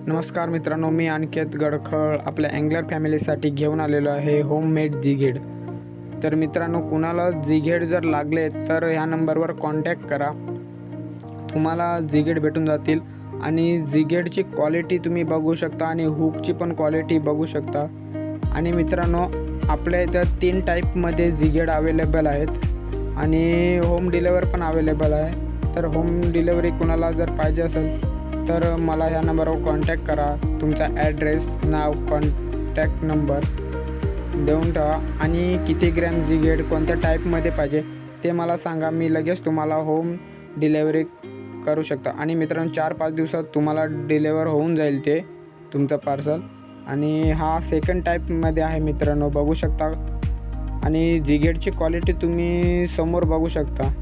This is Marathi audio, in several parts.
नमस्कार मित्रांनो, मी अनिकेत गडखळ आपल्या अँगलर फॅमिलीसाठी घेऊन आलेलो आहे होममेड जिगेड। तर मित्रांनो, कुणाला जिगेड जर लागले तर ह्या नंबरवर कॉन्टॅक्ट करा, तुम्हाला जिगेड भेटून जातील। आणि जिगेडची क्वालिटी तुम्ही बघू शकता आणि हुकची पण क्वालिटी बघू शकता। आणि मित्रांनो, आपल्या इथं 3 टाईपमध्ये जिगेड अवेलेबल आहेत आणि होम डिलेवर पण अवेलेबल आहे। तर होम डिलेवरी कुणाला जर पाहिजे असेल तर मला ह्या नंबरवर कॉन्टॅक्ट करा। तुमचा ॲड्रेस, नाव, कॉन्टॅक्ट नंबर देऊन ठेवा आणि किती ग्रॅम जिगेड कोणत्या टाईपमध्ये पाहिजे ते मला सांगा, मी लगेच तुम्हाला होम डिलेवरी करू शकता। आणि मित्रांनो, 4-5 दिवसात तुम्हाला डिलेवर होऊन जाईल ते तुमचं पार्सल। आणि हा सेकंड टाईपमध्ये आहे मित्रांनो, बघू शकता। आणि जिगेडची क्वालिटी तुम्ही समोर बघू शकता,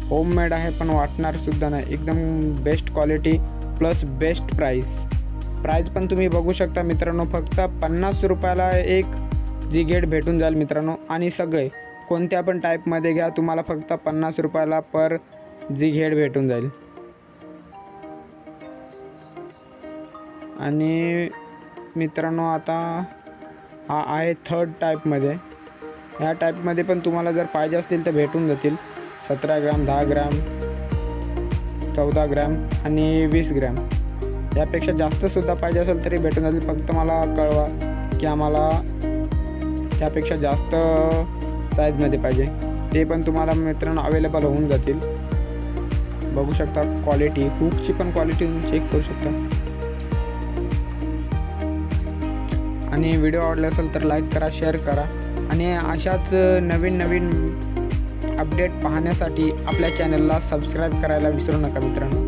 होममेड आहे पण वाटणार सुद्धा नाही, एकदम best quality plus best price पण तुम्ही बघू शकता मित्रांनो। फक्त 50 रुपयाला एक जिगेड भेटून जाईल मित्रांनो। आणि सगळे कोणत्या पण टाईपमध्ये घ्या, तुम्हाला फक्त 50 रुपयाला पर जिगेड भेटून जाईल। आणि मित्रांनो, आता हा आहे थर्ड टाईपमध्ये। ह्या टाईपमध्ये पण तुम्हाला जर पाहिजे असतील तर भेटून जातील। 17 ग्रॅम, 10 ग्रॅम, 14 ग्रॅम आणि 20 ग्रॅम, यापेक्षा जास्तसुद्धा पाहिजे असेल तरी भेटून जातील। फक्त मला कळवा की आम्हाला त्यापेक्षा जास्त साईजमध्ये पाहिजे, ते पण तुम्हाला मित्रांनो अवेलेबल होऊन जातील। बघू शकता क्वालिटी, हुकची पण क्वालिटी चेक करू शकता। आणि व्हिडिओ आवडला असेल तर लाईक करा, शेअर करा आणि अशाच नवीन अपडेट पाहण्यासाठी आपल्या चॅनलला सबस्क्राईब करायला विसरू नका मित्रांनो।